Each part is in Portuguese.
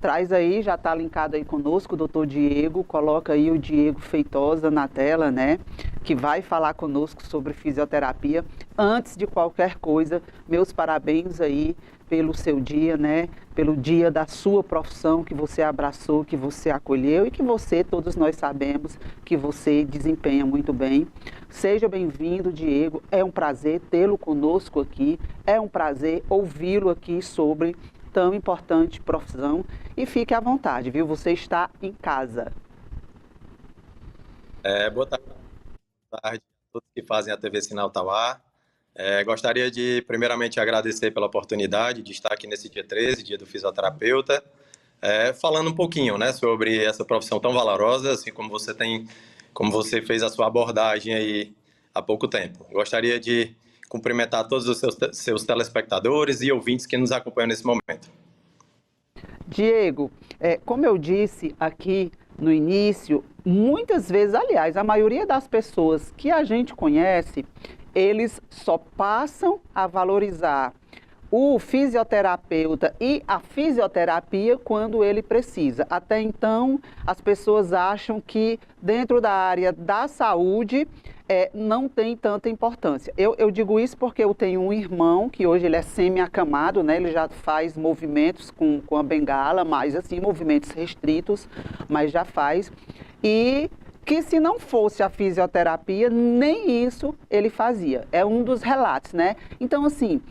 Traz aí, já está linkado aí conosco, o doutor Diego, coloca aí o Diego Feitosa na tela, né? Que vai falar conosco sobre fisioterapia. Antes de qualquer coisa, meus parabéns aí pelo seu dia, né? Pelo dia da sua profissão que você abraçou, que você acolheu e que você, todos nós sabemos, que você desempenha muito bem. Seja bem-vindo, Diego. É um prazer tê-lo conosco aqui. É um prazer ouvi-lo aqui sobre tão importante profissão e fique à vontade, viu? Você está em casa. Boa tarde a todos que fazem a TV Sinal Tauá. Gostaria de, primeiramente, agradecer pela oportunidade de estar aqui nesse dia 13, dia do fisioterapeuta, falando um pouquinho, né, sobre essa profissão tão valorosa, assim como você fez a sua abordagem aí há pouco tempo. Gostaria de cumprimentar todos os seus telespectadores e ouvintes que nos acompanham nesse momento. Diego, como eu disse aqui no início, muitas vezes, aliás, a maioria das pessoas que a gente conhece, eles só passam a valorizar o fisioterapeuta e a fisioterapia quando ele precisa. Até então, as pessoas acham que dentro da área da saúde não tem tanta importância. Eu digo isso porque eu tenho um irmão que hoje ele é semi-acamado, né? Ele já faz movimentos com a bengala, mas assim, movimentos restritos, mas já faz. E que se não fosse a fisioterapia, nem isso ele fazia. É um dos relatos, né? Então, assim,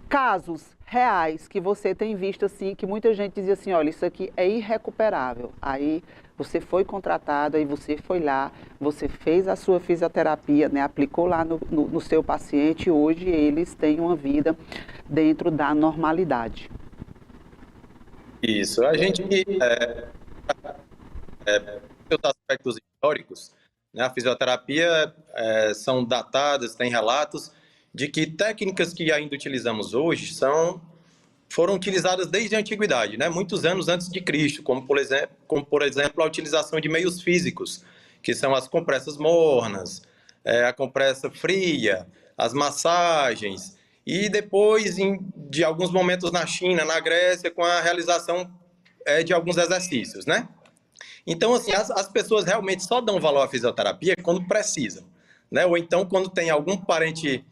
casos reais que você tem visto assim, que muita gente dizia assim, olha, isso aqui é irrecuperável. Aí você foi contratado, aí você foi lá, você fez a sua fisioterapia, né, aplicou lá no seu paciente e hoje eles têm uma vida dentro da normalidade. Isso, a gente, seus aspectos históricos, né, a fisioterapia são datadas, tem relatos de que técnicas que ainda utilizamos hoje foram utilizadas desde a antiguidade, né? Muitos anos antes de Cristo, como por exemplo a utilização de meios físicos, que são as compressas mornas, a compressa fria, as massagens, e depois de alguns momentos na China, na Grécia, com a realização de alguns exercícios, né? Então, assim, as pessoas realmente só dão valor à fisioterapia quando precisam, né? Ou então quando tem algum parente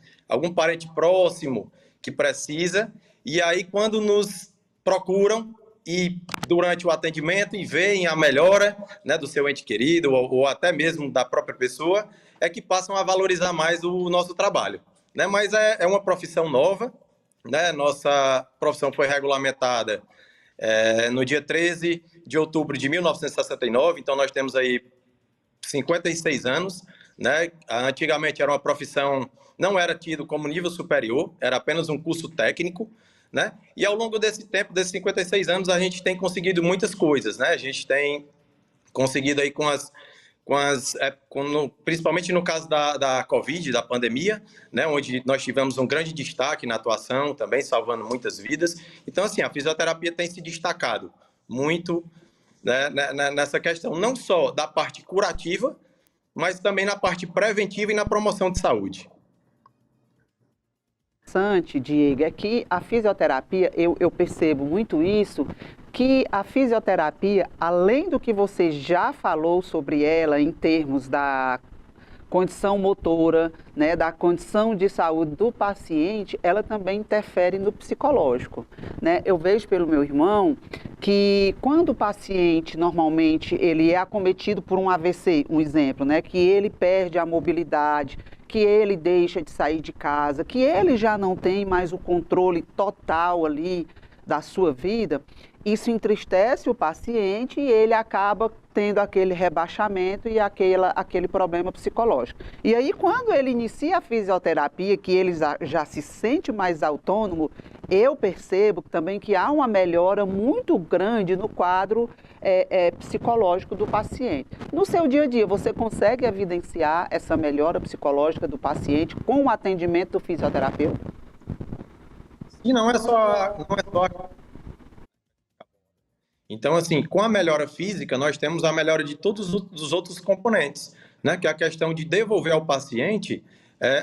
próximo que precisa, e aí quando nos procuram e durante o atendimento e veem a melhora, né, do seu ente querido ou até mesmo da própria pessoa, é que passam a valorizar mais o nosso trabalho, né? Mas é uma profissão nova, né? Nossa profissão foi regulamentada no dia 13 de outubro de 1969, então nós temos aí 56 anos, né? Antigamente era uma profissão, não era tido como nível superior, era apenas um curso técnico, né? E ao longo desse tempo, desses 56 anos, a gente tem conseguido muitas coisas, né? A gente tem conseguido aí principalmente no caso da Covid, da pandemia, né, onde nós tivemos um grande destaque na atuação, também salvando muitas vidas. Então, assim, a fisioterapia tem se destacado muito, né, nessa questão, não só da parte curativa, mas também na parte preventiva e na promoção de saúde. Interessante, Diego, é que a fisioterapia, eu percebo muito isso, que a fisioterapia, além do que você já falou sobre ela em termos da condição motora, né, da condição de saúde do paciente, ela também interfere no psicológico, né? Eu vejo pelo meu irmão que quando o paciente normalmente ele é acometido por um AVC, um exemplo, né, que ele perde a mobilidade, que ele deixa de sair de casa, que ele já não tem mais o controle total ali da sua vida, isso entristece o paciente e ele acaba tendo aquele rebaixamento e aquele problema psicológico. E aí, quando ele inicia a fisioterapia, que ele já se sente mais autônomo, eu percebo também que há uma melhora muito grande no quadro psicológico do paciente. No seu dia a dia, você consegue evidenciar essa melhora psicológica do paciente com o atendimento do fisioterapeuta? E não é só Então, assim, com a melhora física, nós temos a melhora de todos os outros componentes, né? Que é a questão de devolver ao paciente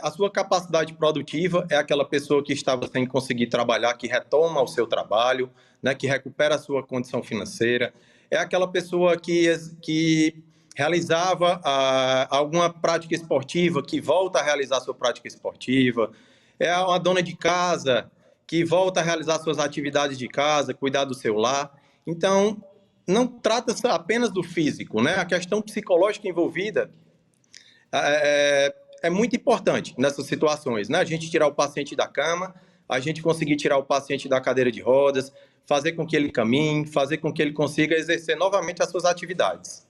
A sua capacidade produtiva é aquela pessoa que estava sem conseguir trabalhar, que retoma o seu trabalho, né, que recupera a sua condição financeira. É aquela pessoa que realizava alguma prática esportiva, que volta a realizar sua prática esportiva. É uma dona de casa que volta a realizar suas atividades de casa, cuidar do seu lar. Então, não trata-se apenas do físico, né? A questão psicológica envolvida é muito importante nessas situações, né? A gente tirar o paciente da cama, a gente conseguir tirar o paciente da cadeira de rodas, fazer com que ele caminhe, fazer com que ele consiga exercer novamente as suas atividades.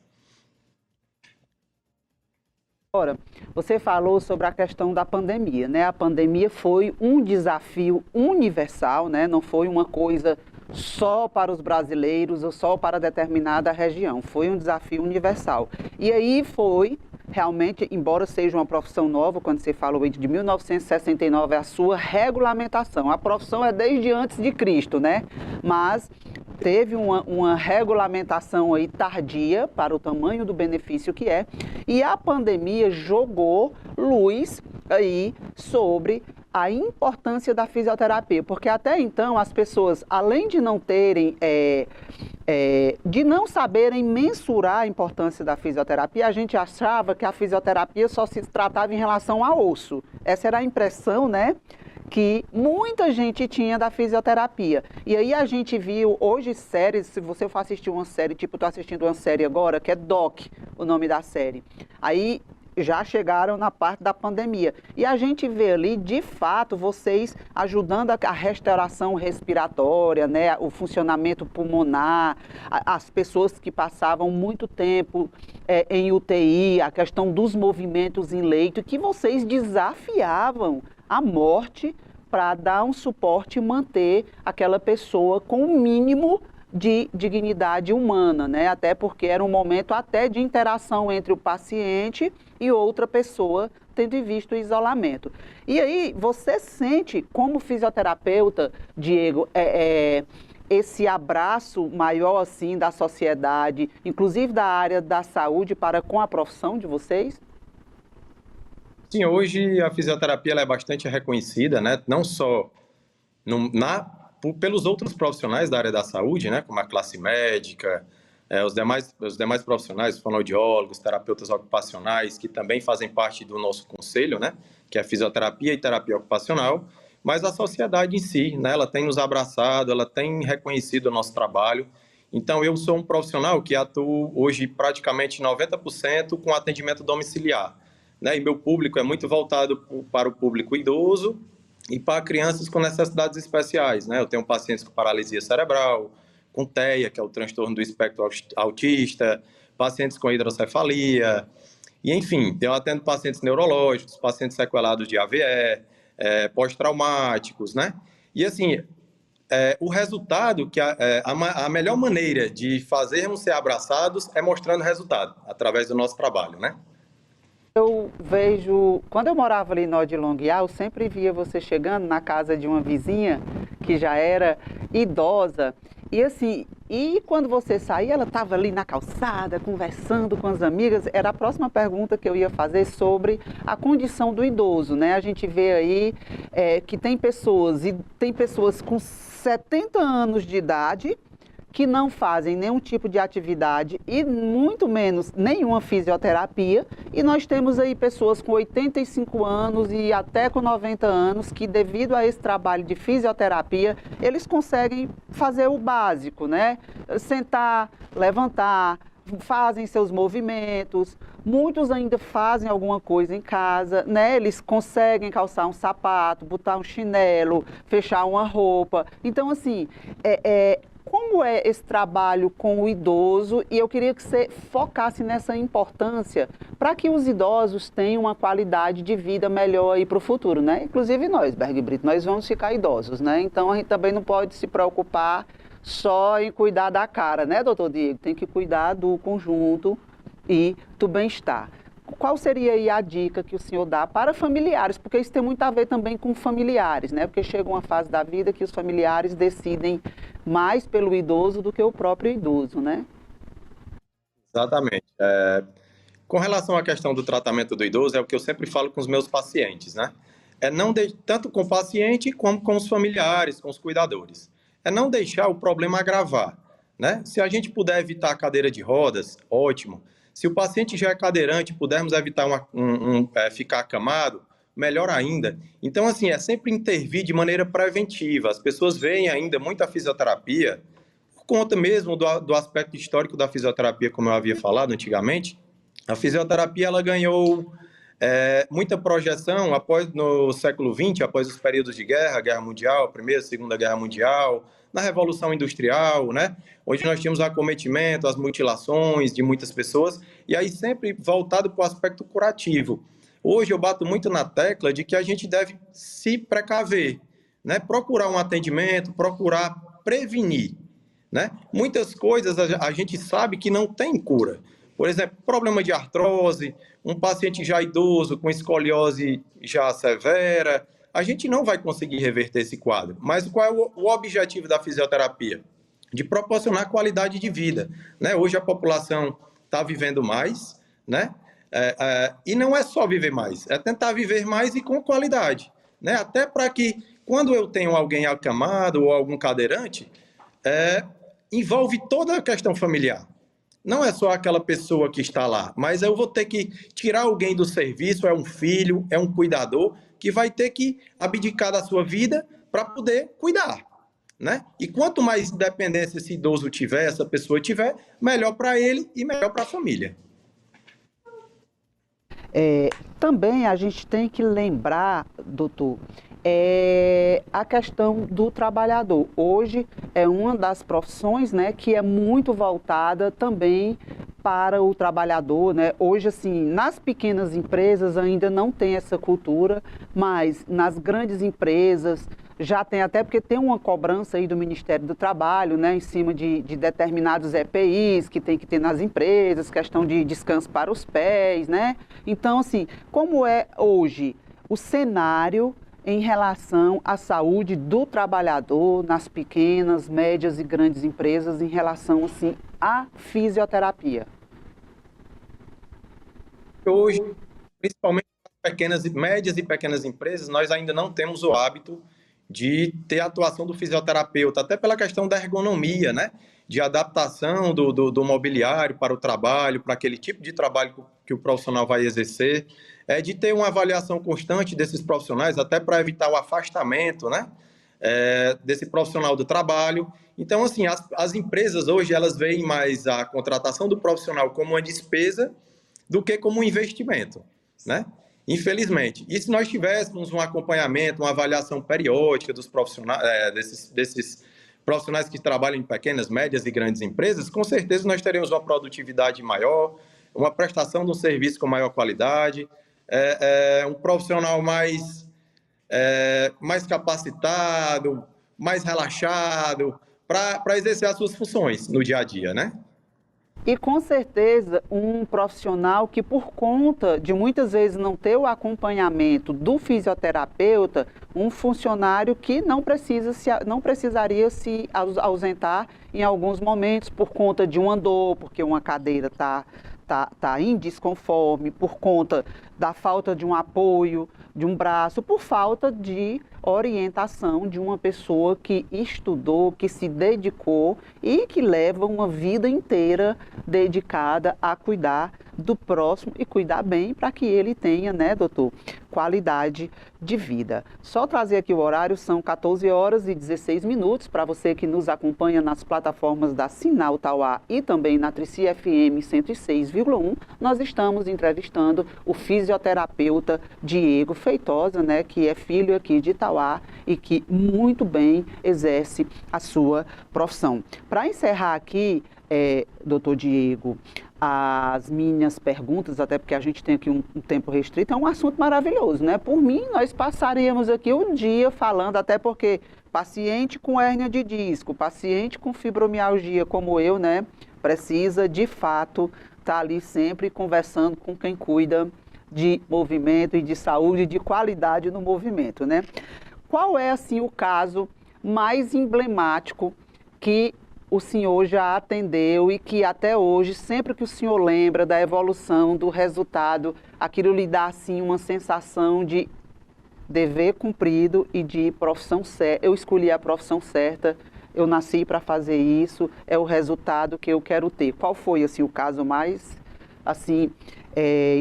Agora, você falou sobre a questão da pandemia, né? A pandemia foi um desafio universal, né? Não foi uma coisa só para os brasileiros ou só para determinada região. Foi um desafio universal. E aí foi realmente, embora seja uma profissão nova, quando você falou de 1969, é a sua regulamentação. A profissão é desde antes de Cristo, né? Mas teve uma regulamentação aí tardia para o tamanho do benefício que é, e a pandemia jogou luz aí sobre a importância da fisioterapia, porque até então as pessoas, além de não terem, de não saberem mensurar a importância da fisioterapia, a gente achava que a fisioterapia só se tratava em relação ao osso. Essa era a impressão, né, que muita gente tinha da fisioterapia. E aí a gente viu hoje séries, se você for assistir uma série, tipo, estou assistindo uma série agora, que é Doc, o nome da série. Aí já chegaram na parte da pandemia. E a gente vê ali, de fato, vocês ajudando a restauração respiratória, né, o funcionamento pulmonar, as pessoas que passavam muito tempo em UTI, a questão dos movimentos em leito, que vocês desafiavam a morte para dar um suporte e manter aquela pessoa com o mínimo de dignidade humana, né? Até porque era um momento até de interação entre o paciente e outra pessoa, tendo em vista o isolamento. E aí, você sente, como fisioterapeuta, Diego, esse abraço maior, assim, da sociedade, inclusive da área da saúde, para com a profissão de vocês? Sim, hoje a fisioterapia ela é bastante reconhecida, né? Não só pelos outros profissionais da área da saúde, né? Como a classe médica, os demais profissionais, fonoaudiólogos, terapeutas ocupacionais, que também fazem parte do nosso conselho, né? Que é fisioterapia e terapia ocupacional, mas a sociedade em si, né? Ela tem nos abraçado, ela tem reconhecido o nosso trabalho. Então, eu sou um profissional que atuo hoje praticamente 90% com atendimento domiciliar, né? E meu público é muito voltado para o público idoso e para crianças com necessidades especiais, né? Eu tenho pacientes com paralisia cerebral, com TEA, que é o transtorno do espectro autista, pacientes com hidrocefalia, e enfim, eu atendo pacientes neurológicos, pacientes sequelados de AVE, pós-traumáticos, né? E assim, o resultado, a melhor maneira de fazermos ser abraçados é mostrando resultado, através do nosso trabalho, né? Eu vejo, quando eu morava ali em Nó de Longuiá, eu sempre via você chegando na casa de uma vizinha que já era idosa. E assim, e quando você saía, ela estava ali na calçada, conversando com as amigas. Era a próxima pergunta que eu ia fazer sobre a condição do idoso, né? A gente vê aí que tem pessoas com 70 anos de idade que não fazem nenhum tipo de atividade e muito menos nenhuma fisioterapia, e nós temos aí pessoas com 85 anos e até com 90 anos que, devido a esse trabalho de fisioterapia, eles conseguem fazer o básico, né? Sentar, levantar, fazem seus movimentos, muitos ainda fazem alguma coisa em casa, né? Eles conseguem calçar um sapato, botar um chinelo, fechar uma roupa. Então, assim, como é esse trabalho com o idoso? E eu queria que você focasse nessa importância para que os idosos tenham uma qualidade de vida melhor aí para o futuro, né? Inclusive nós, Berg Brito, nós vamos ficar idosos, né? Então a gente também não pode se preocupar só em cuidar da cara, né, doutor Diego? Tem que cuidar do conjunto e do bem-estar. Qual seria aí a dica que o senhor dá para familiares? Porque isso tem muito a ver também com familiares, né? Porque chega uma fase da vida que os familiares decidem mais pelo idoso do que o próprio idoso, né? Exatamente. Com relação à questão do tratamento do idoso, é o que eu sempre falo com os meus pacientes, né? Tanto com o paciente como com os familiares, com os cuidadores. É não deixar o problema agravar, né? Se a gente puder evitar a cadeira de rodas, ótimo. Se o paciente já é cadeirante, pudermos evitar ficar acamado, melhor ainda. Então, assim, é sempre intervir de maneira preventiva. As pessoas veem ainda muita fisioterapia, por conta mesmo do aspecto histórico da fisioterapia, como eu havia falado antigamente. A fisioterapia ela ganhou muita projeção no século XX, após os períodos de guerra, Guerra Mundial, Primeira e Segunda Guerra Mundial, na Revolução Industrial, né? Onde nós tínhamos o acometimento, as mutilações de muitas pessoas, e aí sempre voltado para o aspecto curativo. Hoje eu bato muito na tecla de que a gente deve se precaver, né? Procurar um atendimento, procurar prevenir, né? Muitas coisas a gente sabe que não tem cura. Por exemplo, problema de artrose, um paciente já idoso com escoliose já severa, a gente não vai conseguir reverter esse quadro. Mas qual é o objetivo da fisioterapia? De proporcionar qualidade de vida, né? Hoje a população está vivendo mais, né? E não é só viver mais, é tentar viver mais e com qualidade, né? Até para que, quando eu tenho alguém acamado ou algum cadeirante, envolve toda a questão familiar. Não é só aquela pessoa que está lá, mas eu vou ter que tirar alguém do serviço, é um filho, é um cuidador, que vai ter que abdicar da sua vida para poder cuidar, né? E quanto mais independência esse idoso tiver, essa pessoa tiver, melhor para ele e melhor para a família. Também a gente tem que lembrar, doutor, a questão do trabalhador. Hoje é uma das profissões, né, que é muito voltada também para o trabalhador, né? Hoje, assim, nas pequenas empresas ainda não tem essa cultura, mas nas grandes empresas já tem, até porque tem uma cobrança aí do Ministério do Trabalho, né, em cima de determinados EPIs que tem que ter nas empresas, questão de descanso para os pés, né? Então, assim, como é hoje o cenário em relação à saúde do trabalhador nas pequenas, médias e grandes empresas em relação, assim, à fisioterapia? Hoje, principalmente nas médias e pequenas empresas, nós ainda não temos o hábito de ter a atuação do fisioterapeuta, até pela questão da ergonomia, né? De adaptação do mobiliário para o trabalho, para aquele tipo de trabalho que o profissional vai exercer, de ter uma avaliação constante desses profissionais, até para evitar o afastamento, né? Desse profissional do trabalho. Então, assim, as empresas hoje, elas veem mais a contratação do profissional como uma despesa do que como um investimento, né? Infelizmente. E se nós tivéssemos um acompanhamento, uma avaliação periódica dos profissionais, desses profissionais que trabalham em pequenas, médias e grandes empresas, com certeza nós teríamos uma produtividade maior, uma prestação de um serviço com maior qualidade, um profissional mais capacitado, mais relaxado, para exercer as suas funções no dia a dia, né? E com certeza um profissional que, por conta de muitas vezes não ter o acompanhamento do fisioterapeuta, um funcionário que não precisaria se ausentar em alguns momentos por conta de uma dor, porque uma cadeira está em desconforme, por conta da falta de um apoio, de um braço, por falta de orientação de uma pessoa que estudou, que se dedicou e que leva uma vida inteira dedicada a cuidar do próximo e cuidar bem para que ele tenha, né, doutor, qualidade de vida. Só trazer aqui o horário, são 14 horas e 16 minutos, para você que nos acompanha nas plataformas da Sinal Tauá e também na Trici FM 106,1, nós estamos entrevistando o fisioterapeuta Diego Feitosa, né, que é filho aqui de Tauá e que muito bem exerce a sua profissão. Para encerrar aqui, doutor Diego, as minhas perguntas, até porque a gente tem aqui um tempo restrito, é um assunto maravilhoso, né? Por mim, nós passaríamos aqui um dia falando, até porque paciente com hérnia de disco, paciente com fibromialgia como eu, né? Precisa, de fato, estar ali sempre conversando com quem cuida de movimento e de saúde, de qualidade no movimento, né? Qual é, assim, o caso mais emblemático que o senhor já atendeu e que até hoje, sempre que o senhor lembra da evolução, do resultado, aquilo lhe dá assim uma sensação de dever cumprido e de profissão certa. Eu escolhi a profissão certa, eu nasci para fazer isso, é o resultado que eu quero ter. Qual foi assim o caso mais assim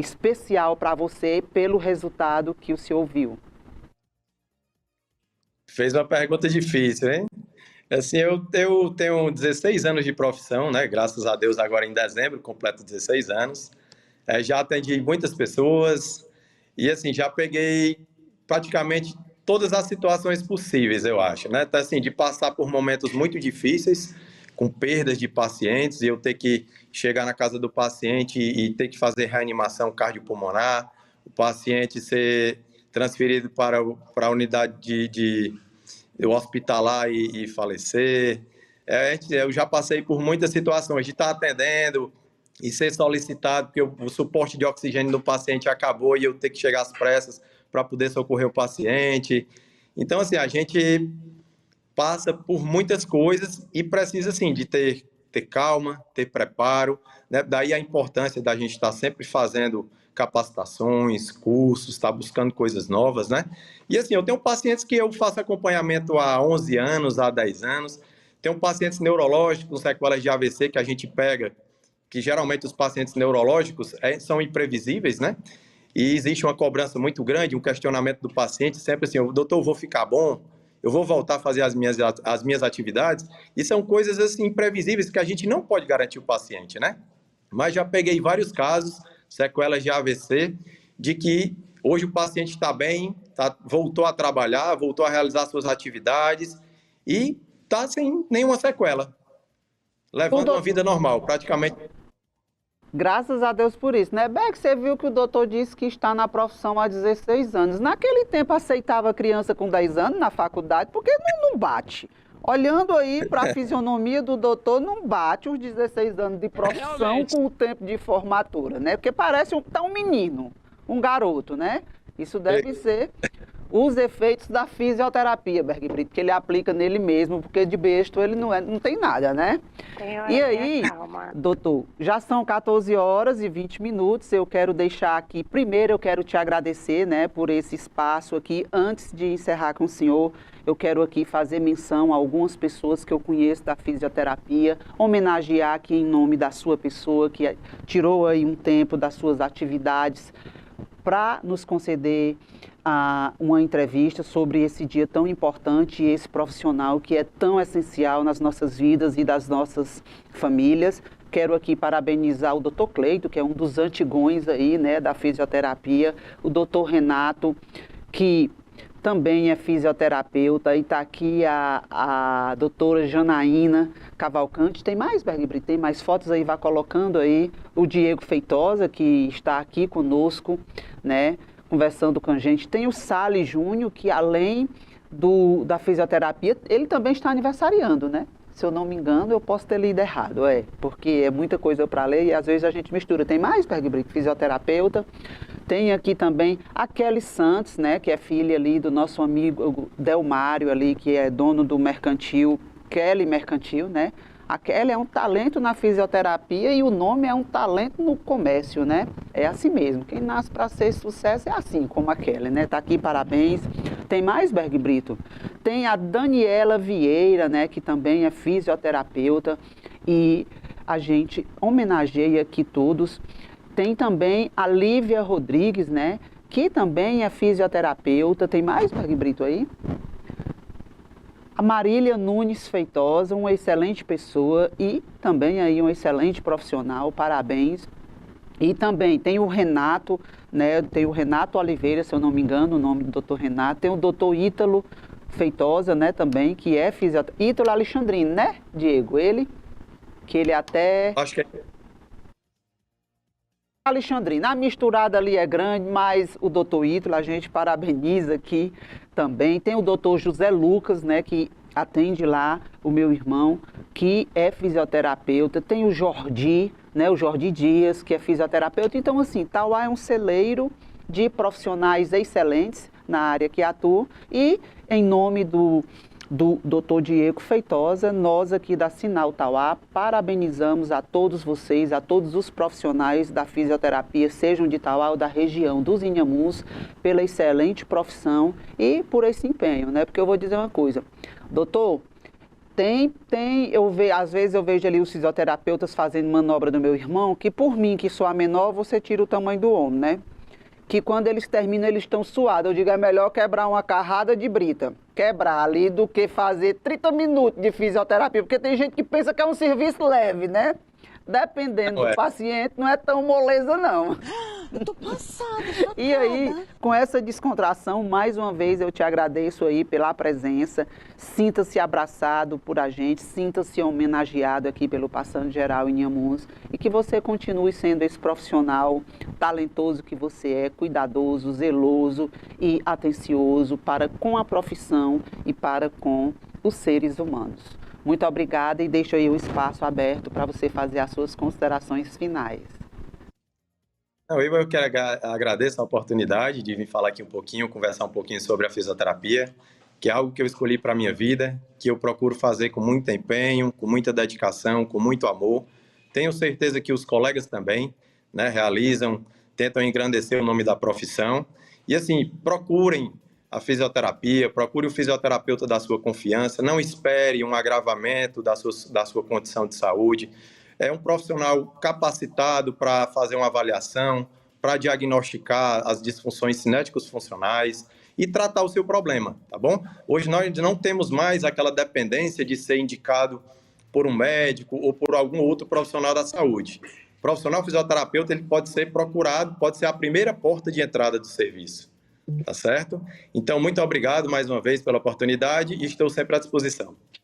especial para você pelo resultado que o senhor viu? Fez uma pergunta difícil, hein? Assim, eu tenho 16 anos de profissão, né? Graças a Deus, agora em dezembro, completo 16 anos. Já atendi muitas pessoas e, assim, já peguei praticamente todas as situações possíveis, eu acho, né? Então, assim, de passar por momentos muito difíceis, com perdas de pacientes, e eu ter que chegar na casa do paciente e ter que fazer reanimação cardiopulmonar, o paciente ser transferido para a unidade de hospitalar e falecer. Eu já passei por muitas situações de estar atendendo e ser solicitado, porque o suporte de oxigênio do paciente acabou e eu ter que chegar às pressas para poder socorrer o paciente. Então, assim, a gente passa por muitas coisas e precisa, assim, de ter calma, ter preparo, né? Daí a importância da gente estar sempre fazendo capacitações, cursos, estar buscando coisas novas, né? E, assim, eu tenho pacientes que eu faço acompanhamento há 11 anos, há 10 anos, tenho pacientes neurológicos com sequelas de AVC que a gente pega, que geralmente os pacientes neurológicos são imprevisíveis, né? E existe uma cobrança muito grande, um questionamento do paciente, sempre assim, doutor, eu vou ficar bom? Eu vou voltar a fazer as minhas atividades? E são coisas assim imprevisíveis que a gente não pode garantir o paciente, né? Mas já peguei vários casos, sequelas de AVC, de que hoje o paciente está bem, voltou a trabalhar, voltou a realizar suas atividades e está sem nenhuma sequela, levando uma vida normal, praticamente. Graças a Deus por isso, né? Beck, você viu que o doutor disse que está na profissão há 16 anos. Naquele tempo aceitava criança com 10 anos na faculdade, porque não bate. Olhando aí para a fisionomia do doutor, não bate os 16 anos de profissão realmente com o tempo de formatura, né? Porque parece um menino, um garoto, né? Isso deve ser os efeitos da fisioterapia, Berg Brito, que ele aplica nele mesmo, porque de besta ele não tem nada, né? E aí, doutor, já são 14 horas e 20 minutos, eu quero deixar aqui, primeiro eu quero te agradecer, né, por esse espaço aqui. Antes de encerrar com o senhor, eu quero aqui fazer menção a algumas pessoas que eu conheço da fisioterapia, homenagear aqui em nome da sua pessoa, que tirou aí um tempo das suas atividades para nos conceder uma entrevista sobre esse dia tão importante e esse profissional que é tão essencial nas nossas vidas e das nossas famílias. Quero aqui parabenizar o Dr. Cleito, que é um dos antigões aí, né, da fisioterapia, o Dr. Renato, que também é fisioterapeuta, e está aqui a doutora Janaína Cavalcante. Tem mais, Berg Brito? Tem mais fotos aí? Vá colocando aí. O Diego Feitosa, que está aqui conosco, né, conversando com a gente. Tem o Sales Júnior, que além da fisioterapia, ele também está aniversariando, né? Se eu não me engano, eu posso ter lido errado, porque é muita coisa para ler e às vezes a gente mistura. Tem mais, Berg Brito? Fisioterapeuta. Tem aqui também a Kelly Santos, né, que é filha ali do nosso amigo Delmário ali, que é dono do mercantil, Kelly Mercantil, né? A Kelly é um talento na fisioterapia e o nome é um talento no comércio, né? É assim mesmo. Quem nasce para ser sucesso é assim, como a Kelly, né? Tá aqui, parabéns. Tem mais, Berg Brito? Tem a Daniela Vieira, né, que também é fisioterapeuta e a gente homenageia aqui todos. Tem também a Lívia Rodrigues, né, que também é fisioterapeuta. Tem mais, Berg Brito, aí? A Marília Nunes Feitosa, uma excelente pessoa e também aí um excelente profissional, parabéns. E também tem o Renato, né, tem o Renato Oliveira, se eu não me engano, o nome do doutor Renato. Tem o doutor Ítalo Feitosa, né, também, que é fisioterapeuta. Ítalo Alexandrino, né, Diego? Ele, que ele até... Acho que é. Alexandrina, a misturada ali é grande, mas o doutor Ítalo, a gente parabeniza aqui também. Tem o doutor José Lucas, né, que atende lá o meu irmão, que é fisioterapeuta. Tem o Jordi, né, o Jordi Dias, que é fisioterapeuta. Então, assim, Tauá é um celeiro de profissionais excelentes na área que atuam. E, em nome do do Dr. Diego Feitosa. Nós aqui da Sinal Tauá parabenizamos a todos vocês, a todos os profissionais da fisioterapia, sejam de Tauá ou da região dos Inhamuns, pela excelente profissão e por esse empenho, né? Porque eu vou dizer uma coisa, doutor, às vezes eu vejo ali os fisioterapeutas fazendo manobra do meu irmão, que por mim, que sou a menor, você tira o tamanho do homem, né? Que quando eles terminam, eles estão suados. Eu digo, é melhor quebrar uma carrada de brita, quebrar ali, do que fazer 30 minutos de fisioterapia, porque tem gente que pensa que é um serviço leve, né? Dependendo do paciente, não é tão moleza, não. Eu tô passada, chocada. E aí, com essa descontração, mais uma vez eu te agradeço aí pela presença. Sinta-se abraçado por a gente, sinta-se homenageado aqui pelo Passando Geral em Inhamuns e que você continue sendo esse profissional talentoso que você é, cuidadoso, zeloso e atencioso para com a profissão e para com os seres humanos. Muito obrigada e deixo aí o espaço aberto para você fazer as suas considerações finais. Eu quero agradecer a oportunidade de vir falar aqui um pouquinho, conversar um pouquinho sobre a fisioterapia, que é algo que eu escolhi para a minha vida, que eu procuro fazer com muito empenho, com muita dedicação, com muito amor. Tenho certeza que os colegas também, né, realizam, tentam engrandecer o nome da profissão. E assim, procurem a fisioterapia, procure o fisioterapeuta da sua confiança, não espere um agravamento da sua condição de saúde. É um profissional capacitado para fazer uma avaliação, para diagnosticar as disfunções cinéticos funcionais e tratar o seu problema, tá bom? Hoje nós não temos mais aquela dependência de ser indicado por um médico ou por algum outro profissional da saúde. O profissional fisioterapeuta, ele pode ser procurado, pode ser a primeira porta de entrada do serviço. Tá certo? Então, muito obrigado mais uma vez pela oportunidade e estou sempre à disposição.